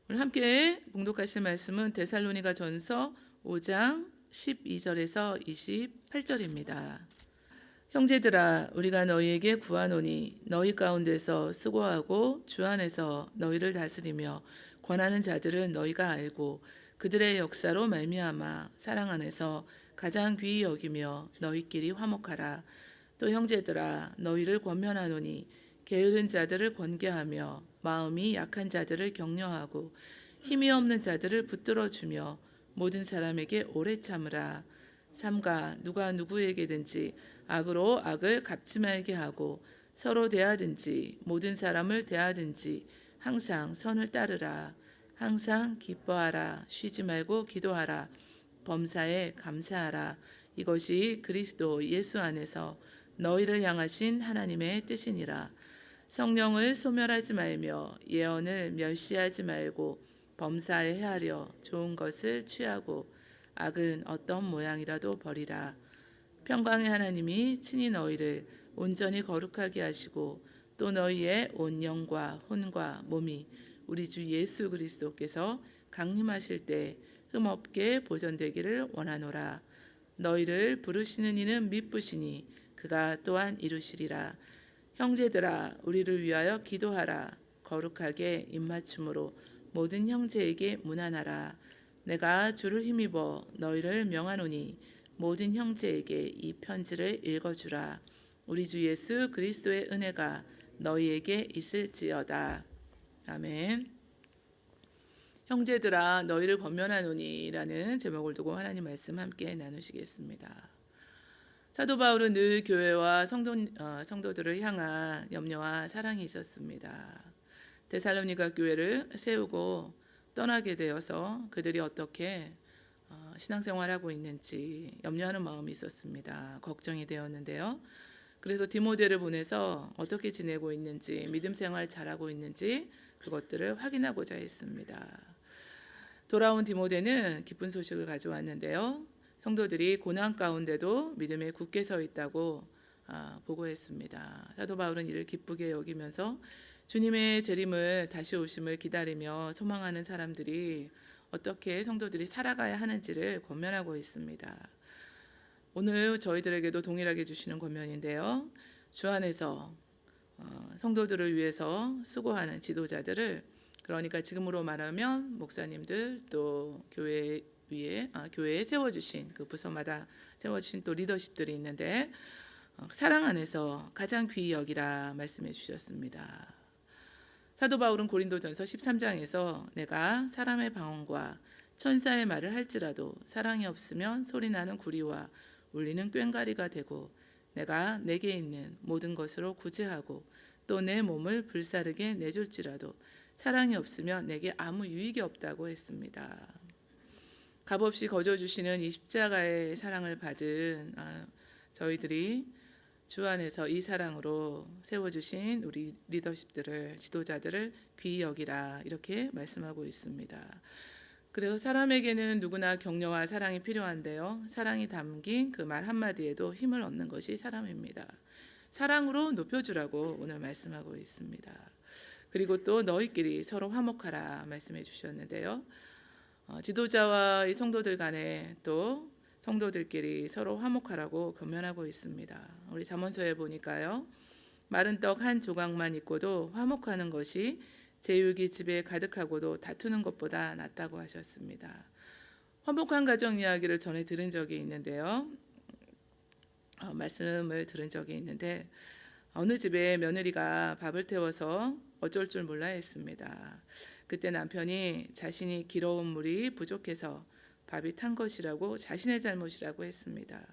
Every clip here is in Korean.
오늘 함께 봉독하실 말씀은 데살로니가 전서 5장 12절에서 28절입니다. 형제들아, 우리가 너희에게 구하노니 너희 가운데서 수고하고 주 안에서 너희를 다스리며 권하는 자들을 너희가 알고 그들의 역사로 말미암아 사랑 안에서 가장 귀히 여기며 너희끼리 화목하라. 또 형제들아, 너희를 권면하노니 게으른 자들을 권계하며 마음이 약한 자들을 격려하고 힘이 없는 자들을 붙들어 주며 모든 사람에게 오래 참으라. 삼가 누가 누구에게든지 악으로 악을 갚지 말게 하고 서로 대하든지 모든 사람을 대하든지 항상 선을 따르라. 항상 기뻐하라. 쉬지 말고 기도하라. 범사에 감사하라. 이것이 그리스도 예수 안에서 너희를 향하신 하나님의 뜻이니라. 성령을 소멸하지 말며 예언을 멸시하지 말고 범사에 헤아려 좋은 것을 취하고 악은 어떤 모양이라도 버리라. 평강의 하나님이 친히 너희를 온전히 거룩하게 하시고 또 너희의 온 영과 혼과 몸이 우리 주 예수 그리스도께서 강림하실 때 흠없게 보존되기를 원하노라. 너희를 부르시는 이는 미쁘시니 그가 또한 이루시리라. 형제들아, 우리를 위하여 기도하라. 거룩하게 입맞춤으로 모든 형제에게 문안하라. 내가 주를 힘입어 너희를 명하노니 모든 형제에게 이 편지를 읽어주라. 우리 주 예수 그리스도의 은혜가 너희에게 있을지어다. 아멘. 형제들아, 너희를 권면하노니라는 제목을 두고 하나님 말씀 함께 나누시겠습니다. 사도 바울은 늘 교회와 성도들을 향한 염려와 사랑이 있었습니다. 데살로니가 교회를 세우고 떠나게 되어서 그들이 어떻게 신앙생활하고 있는지 염려하는 마음이 있었습니다. 걱정이 되었는데요. 그래서 디모데를 보내서 어떻게 지내고 있는지, 믿음 생활 잘하고 있는지 그것들을 확인하고자 했습니다. 돌아온 디모데는 기쁜 소식을 가져왔는데요. 성도들이 고난 가운데도 믿음에 굳게 서 있다고 보고했습니다. 사도 바울은 이를 기쁘게 여기면서 주님의 재림을 다시 오심을 기다리며 소망하는 사람들이 어떻게 성도들이 살아가야 하는지를 권면하고 있습니다. 오늘 저희들에게도 동일하게 주시는 권면인데요. 주 안에서 성도들을 위해서 수고하는 지도자들을, 그러니까 지금으로 말하면 목사님들, 또 교회에 세워주신 그 부서마다 세워주신 또 리더십들이 있는데 사랑 안에서 가장 귀히 여기라 말씀해 주셨습니다. 사도 바울은 고린도전서 13장에서 내가 사람의 방언과 천사의 말을 할지라도 사랑이 없으면 소리나는 구리와 울리는 꽹과리가 되고 내가 내게 있는 모든 것으로 구제하고 또 내 몸을 불사르게 내줄지라도 사랑이 없으면 내게 아무 유익이 없다고 했습니다. 값없이 거저주시는 이 십자가의 사랑을 받은 저희들이 주 안에서 이 사랑으로 세워주신 우리 리더십들을, 지도자들을 귀히 여기라 이렇게 말씀하고 있습니다. 그래서 사람에게는 누구나 격려와 사랑이 필요한데요. 사랑이 담긴 그 말 한마디에도 힘을 얻는 것이 사람입니다. 사랑으로 높여주라고 오늘 말씀하고 있습니다. 그리고 또 너희끼리 서로 화목하라 말씀해 주셨는데요. 지도자와 이 성도들 간에 또 성도들끼리 서로 화목하라고 권면하고 있습니다. 우리 잠언서에 보니까요. 마른 떡 한 조각만 있고도 화목하는 것이 제육이 집에 가득하고도 다투는 것보다 낫다고 하셨습니다. 화목한 가정 이야기를 전에 들은 적이 있는데요. 말씀을 들은 적이 있는데 어느 집에 며느리가 밥을 태워서 어쩔 줄 몰라 했습니다. 그때 남편이 자신이 길어온 물이 부족해서 밥이 탄 것이라고 자신의 잘못이라고 했습니다.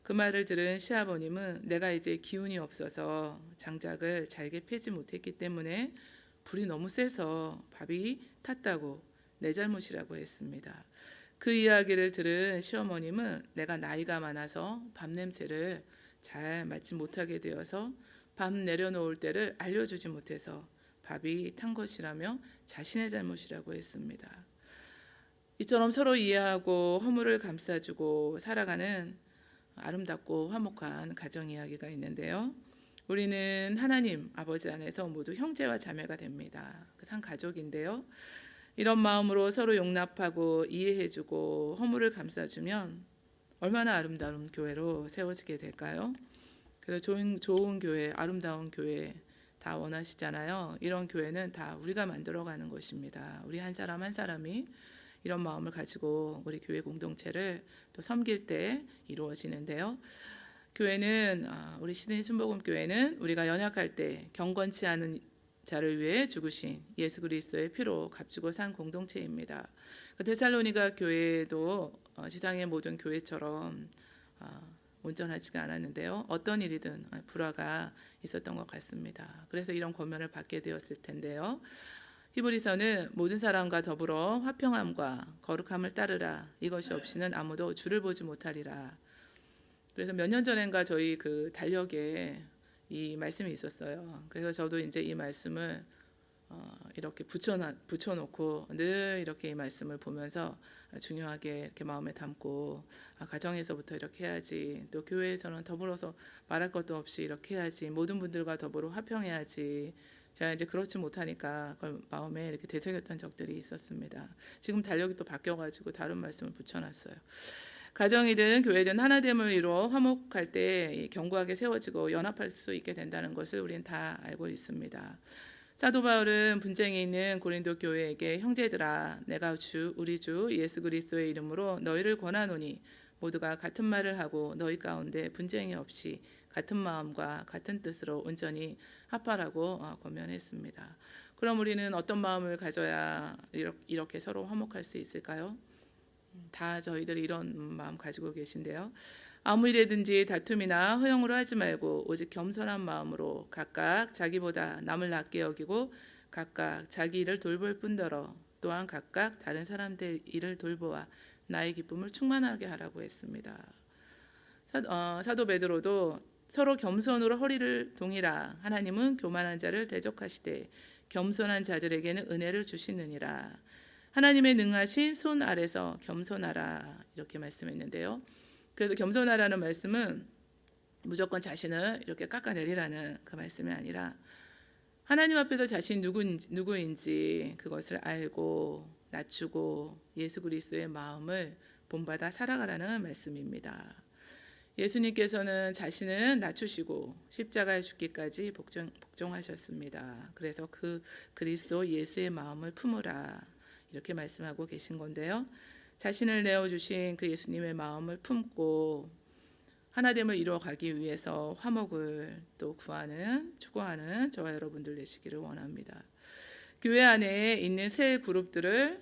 그 말을 들은 시아버님은 내가 이제 기운이 없어서 장작을 잘게 패지 못했기 때문에 불이 너무 세서 밥이 탔다고 내 잘못이라고 했습니다. 그 이야기를 들은 시어머님은 내가 나이가 많아서 밥 냄새를 잘 맡지 못하게 되어서 밥 내려놓을 때를 알려주지 못해서 밥이 탄 것이라며 자신의 잘못이라고 했습니다. 이처럼 서로 이해하고 허물을 감싸주고 살아가는 아름답고 화목한 가정 이야기가 있는데요. 우리는 하나님 아버지 안에서 모두 형제와 자매가 됩니다. 한 가족인데요. 이런 마음으로 서로 용납하고 이해해주고 허물을 감싸주면 얼마나 아름다운 교회로 세워지게 될까요? 그래서 좋은 교회, 아름다운 교회 다 원하시잖아요. 이런 교회는 다 우리가 만들어가는 것입니다. 우리 한 사람 한 사람이 이런 마음을 가지고 우리 교회 공동체를 또 섬길 때 이루어지는데요. 교회는 우리 시드니 순복음 교회는 우리가 연약할 때 경건치 않은 자를 위해 죽으신 예수 그리스도의 피로 값주고 산 공동체입니다. 데살로니가 교회도 지상의 모든 교회처럼 온전하지가 않았는데요. 어떤 일이든 불화가 있었던 것 같습니다. 그래서 이런 권면을 받게 되었을 텐데요. 히브리서는 모든 사람과 더불어 화평함과 거룩함을 따르라. 이것이 없이는 아무도 주를 보지 못하리라. 그래서 몇 년 전인가 저희 그 달력에 이 말씀이 있었어요. 그래서 저도 이제 이 말씀을 이렇게 붙여놓고 늘 이렇게 이 말씀을 보면서 중요하게 이렇게 마음에 담고 가정에서부터 이렇게 해야지, 또 교회에서는 더불어서 말할 것도 없이 이렇게 해야지, 모든 분들과 더불어 화평해야지. 제가 이제 그렇지 못하니까 그걸 마음에 이렇게 되새겼던 적들이 있었습니다. 지금 달력이 또 바뀌어가지고 다른 말씀을 붙여놨어요. 가정이든 교회든 하나됨을 이루어 화목할 때 견고하게 세워지고 연합할 수 있게 된다는 것을 우리는 다 알고 있습니다. 사도 바울은 분쟁이 있는 고린도 교회에게 형제들아 내가 우리 주 예수 그리스도의 이름으로 너희를 권하노니 모두가 같은 말을 하고 너희 가운데 분쟁이 없이 같은 마음과 같은 뜻으로 온전히 합하라고 권면했습니다. 그럼 우리는 어떤 마음을 가져야 이렇게 서로 화목할 수 있을까요? 다 저희들이 이런 마음 가지고 계신데요. 아무 일에든지 다툼이나 허영으로 하지 말고 오직 겸손한 마음으로 각각 자기보다 남을 낮게 여기고 각각 자기 일을 돌볼 뿐더러 또한 각각 다른 사람들 일을 돌보아 나의 기쁨을 충만하게 하라고 했습니다. 사도 베드로도 서로 겸손으로 허리를 동이라. 하나님은 교만한 자를 대적하시되 겸손한 자들에게는 은혜를 주시느니라. 하나님의 능하신 손 아래서 겸손하라, 이렇게 말씀했는데요. 그래서 겸손하라는 말씀은 무조건 자신을 이렇게 깎아내리라는 그 말씀이 아니라 하나님 앞에서 자신 누구인지 그것을 알고 낮추고 예수 그리스도의 마음을 본받아 살아가라는 말씀입니다. 예수님께서는 자신을 낮추시고 십자가에 죽기까지 복종하셨습니다. 그래서 그 그리스도 예수의 마음을 품으라, 이렇게 말씀하고 계신 건데요. 자신을 내어주신 그 예수님의 마음을 품고 하나됨을 이루어가기 위해서 화목을 또 추구하는 저와 여러분들 되시기를 원합니다. 교회 안에 있는 세 그룹들을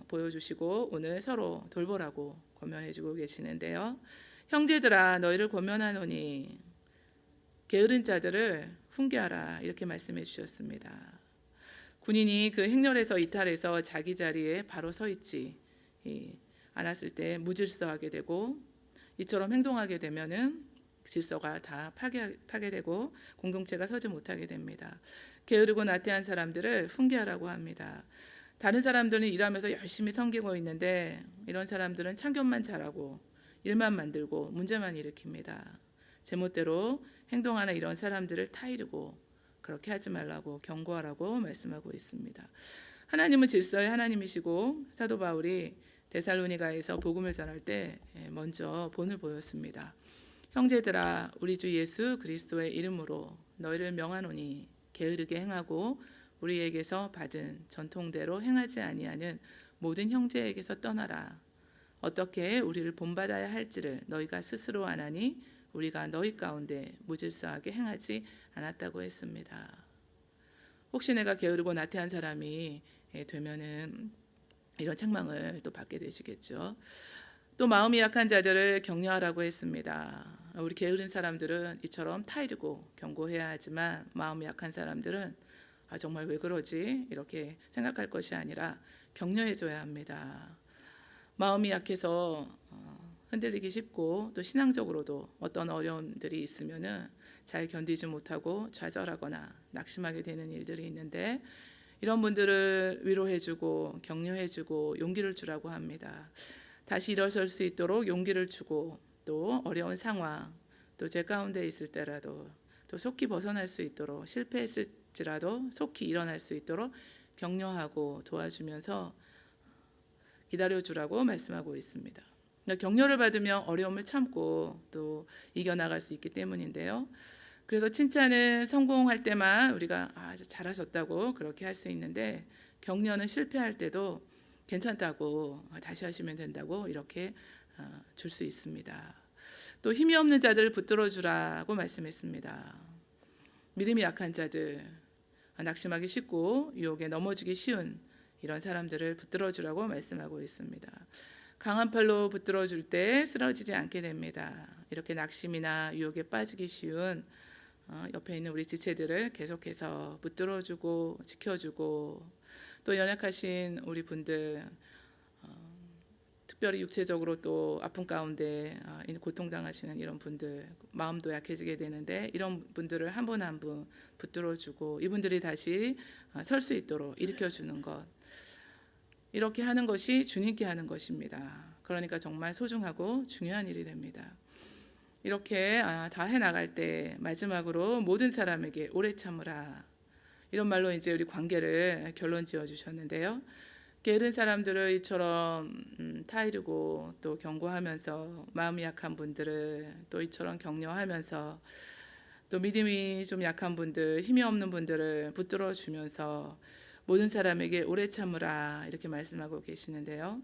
보여주시고 오늘 서로 돌보라고 권면해주고 계시는데요. 형제들아 너희를 권면하노니 게으른 자들을 훈계하라, 이렇게 말씀해 주셨습니다. 군인이 그 행렬에서 이탈해서 자기 자리에 바로 서 있지 않았을 때 무질서하게 되고 이처럼 행동하게 되면은 질서가 다 파괴되고 공동체가 서지 못하게 됩니다. 게으르고 나태한 사람들을 훈계하라고 합니다. 다른 사람들은 일하면서 열심히 섬기고 있는데 이런 사람들은 참견만 잘하고 일만 만들고 문제만 일으킵니다. 제멋대로 행동하는 이런 사람들을 타이르고 그렇게 하지 말라고 경고하라고 말씀하고 있습니다. 하나님은 질서의 하나님이시고 사도 바울이 데살로니가에서 복음을 전할 때 먼저 본을 보였습니다. 형제들아 우리 주 예수 그리스도의 이름으로 너희를 명하노니 게으르게 행하고 우리에게서 받은 전통대로 행하지 아니하는 모든 형제에게서 떠나라. 어떻게 우리를 본받아야 할지를 너희가 스스로 아나니 우리가 너희 가운데 무질서하게 행하지 않았다고 했습니다. 혹시 내가 게으르고 나태한 사람이 되면은 이런 책망을 또 받게 되시겠죠. 또 마음이 약한 자들을 격려하라고 했습니다. 우리 게으른 사람들은 이처럼 타이르고 경고해야 하지만 마음이 약한 사람들은 정말 왜 그러지? 이렇게 생각할 것이 아니라 격려해줘야 합니다. 마음이 약해서 흔들리기 쉽고 또 신앙적으로도 어떤 어려움들이 있으면은 잘 견디지 못하고 좌절하거나 낙심하게 되는 일들이 있는데 이런 분들을 위로해주고 격려해주고 용기를 주라고 합니다. 다시 일어설 수 있도록 용기를 주고 또 어려운 상황 또 제 가운데 있을 때라도 또 속히 벗어날 수 있도록 실패했을지라도 속히 일어날 수 있도록 격려하고 도와주면서 기다려주라고 말씀하고 있습니다. 격려를 받으면 어려움을 참고 또 이겨나갈 수 있기 때문인데요. 그래서 칭찬은 성공할 때만 우리가 잘하셨다고 그렇게 할 수 있는데, 격려는 실패할 때도 괜찮다고, 다시 하시면 된다고 이렇게 줄 수 있습니다. 또 힘이 없는 자들을 붙들어 주라고 말씀했습니다. 믿음이 약한 자들, 낙심하기 쉽고 유혹에 넘어지기 쉬운 이런 사람들을 붙들어 주라고 말씀하고 있습니다. 강한 팔로 붙들어 줄 때 쓰러지지 않게 됩니다. 이렇게 낙심이나 유혹에 빠지기 쉬운 옆에 있는 우리 지체들을 계속해서 붙들어 주고 지켜주고, 또 연약하신 우리 분들, 특별히 육체적으로 또 아픔 가운데 고통당하시는 이런 분들, 마음도 약해지게 되는데 이런 분들을 한 분 한 분 붙들어주고 이분들이 다시 설 수 있도록 일으켜주는 것, 이렇게 하는 것이 주님께 하는 것입니다. 그러니까 정말 소중하고 중요한 일이 됩니다. 이렇게 다 해나갈 때 마지막으로 모든 사람에게 오래 참으라, 이런 말로 이제 우리 관계를 결론 지어 주셨는데요. 게으른 사람들을 이처럼 타이르고 또 경고하면서, 마음이 약한 분들을 또 이처럼 격려하면서, 또 믿음이 좀 약한 분들, 힘이 없는 분들을 붙들어 주면서 모든 사람에게 오래 참으라, 이렇게 말씀하고 계시는데요.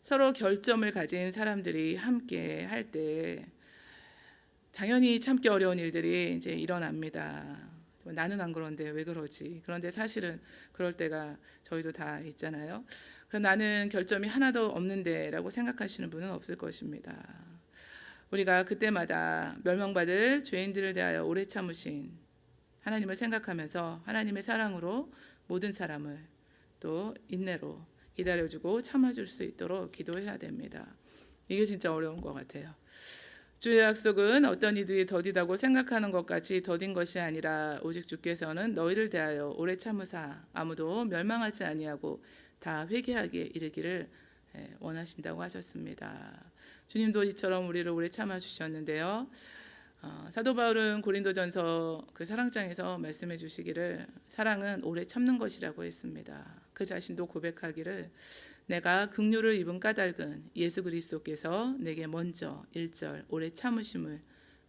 서로 결점을 가진 사람들이 함께 할 때 당연히 참기 어려운 일들이 이제 일어납니다. 나는 안 그런데 왜 그러지? 그런데 사실은 그럴 때가 저희도 다 있잖아요. 나는 결점이 하나도 없는데 라고 생각하시는 분은 없을 것입니다. 우리가 그때마다 멸망받을 죄인들을 대하여 오래 참으신 하나님을 생각하면서 하나님의 사랑으로 모든 사람을 또 인내로 기다려주고 참아줄 수 있도록 기도해야 됩니다. 이게 진짜 어려운 것 같아요. 주의 약속은 어떤 이들이 더디다고 생각하는 것까지 더딘 것이 아니라 오직 주께서는 너희를 대하여 오래 참으사 아무도 멸망하지 아니하고 다 회개하게 이르기를 원하신다고 하셨습니다. 주님도 이처럼 우리를 오래 참아 주셨는데요. 사도 바울은 고린도전서 그 사랑장에서 말씀해 주시기를 사랑은 오래 참는 것이라고 했습니다. 그 자신도 고백하기를 내가 긍휼을 입은 까닭은 예수 그리스도께서 내게 먼저 1절 오래 참으심을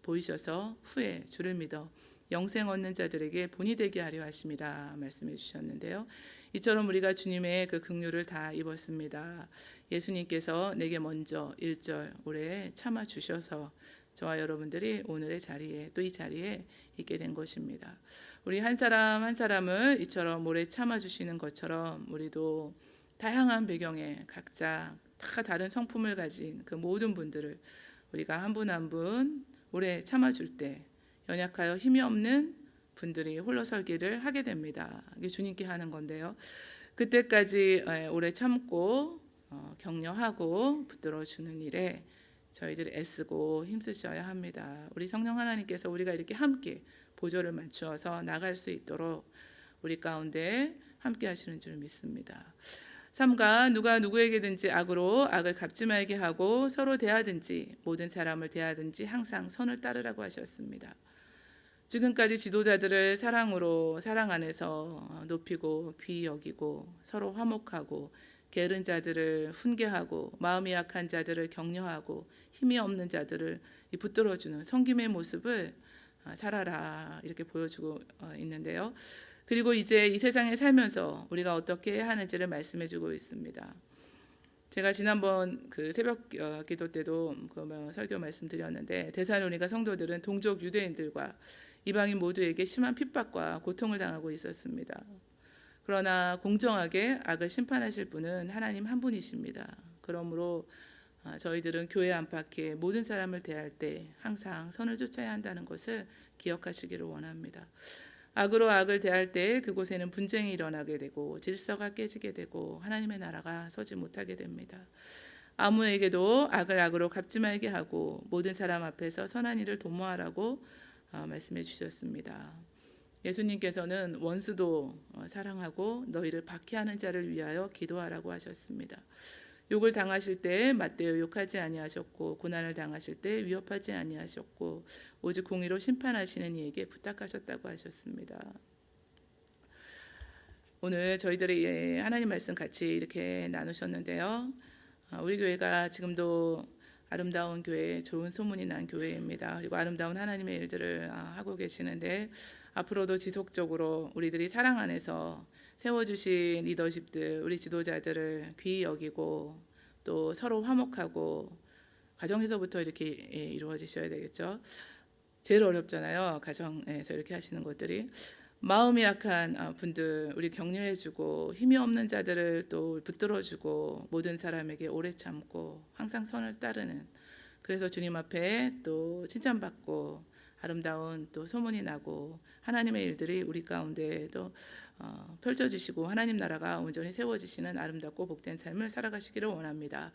보이셔서 후에 주를 믿어 영생 얻는 자들에게 본이 되게 하려 하심이라 말씀해 주셨는데요. 이처럼 우리가 주님의 그 긍휼을 다 입었습니다. 예수님께서 내게 먼저 1절 오래 참아 주셔서 저와 여러분들이 오늘의 자리에, 또 이 자리에 있게 된 것입니다. 우리 한 사람 한 사람을 이처럼 오래 참아 주시는 것처럼 우리도 다양한 배경에 각자 다 다른 성품을 가진 그 모든 분들을 우리가 한 분 한 분 오래 참아줄 때 연약하여 힘이 없는 분들이 홀로 설기를 하게 됩니다. 이게 주님께 하는 건데요. 그때까지 오래 참고 격려하고 붙들어주는 일에 저희들이 애쓰고 힘쓰셔야 합니다. 우리 성령 하나님께서 우리가 이렇게 함께 보조를 맞추어서 나갈 수 있도록 우리 가운데 함께 하시는 줄 믿습니다. 삼가 누가 누구에게든지 악으로 악을 갚지 말게 하고 서로 대하든지 모든 사람을 대하든지 항상 선을 따르라고 하셨습니다. 지금까지 지도자들을 사랑으로, 사랑 안에서 높이고 귀히 여기고 서로 화목하고 게으른 자들을 훈계하고 마음이 약한 자들을 격려하고 힘이 없는 자들을 붙들어주는 섬김의 모습을 살아라, 이렇게 보여주고 있는데요. 그리고 이제 이 세상에 살면서 우리가 어떻게 해야 하는지를 말씀해주고 있습니다. 제가 지난번 그 새벽 기도 때도 설교 말씀드렸는데, 데살로니가 성도들은 동족 유대인들과 이방인 모두에게 심한 핍박과 고통을 당하고 있었습니다. 그러나 공정하게 악을 심판하실 분은 하나님 한 분이십니다. 그러므로 저희들은 교회 안팎의 모든 사람을 대할 때 항상 선을 쫓아야 한다는 것을 기억하시기를 원합니다. 악으로 악을 대할 때 그곳에는 분쟁이 일어나게 되고 질서가 깨지게 되고 하나님의 나라가 서지 못하게 됩니다. 아무에게도 악을 악으로 갚지 말게 하고 모든 사람 앞에서 선한 일을 도모하라고 말씀해 주셨습니다. 예수님께서는 원수도 사랑하고 너희를 박해하는 자를 위하여 기도하라고 하셨습니다. 욕을 당하실 때 맞대어 욕하지 아니하셨고 고난을 당하실 때 위협하지 아니하셨고 오직 공의로 심판하시는 이에게 부탁하셨다고 하셨습니다. 오늘 저희들이 하나님 말씀 같이 이렇게 나누셨는데요. 우리 교회가 지금도 아름다운 교회, 좋은 소문이 난 교회입니다. 그리고 아름다운 하나님의 일들을 하고 계시는데 앞으로도 지속적으로 우리들이 사랑 안에서 세워주신 리더십들, 우리 지도자들을 귀히 여기고 또 서로 화목하고 가정에서부터 이렇게 이루어지셔야 되겠죠. 제일 어렵잖아요. 가정에서 이렇게 하시는 것들이. 마음이 약한 분들 우리 격려해주고 힘이 없는 자들을 또 붙들어주고 모든 사람에게 오래 참고 항상 선을 따르는, 그래서 주님 앞에 또 칭찬받고 아름다운 또 소문이 나고 하나님의 일들이 우리 가운데에도 펼쳐지시고 하나님 나라가 온전히 세워지시는 아름답고 복된 삶을 살아가시기를 원합니다.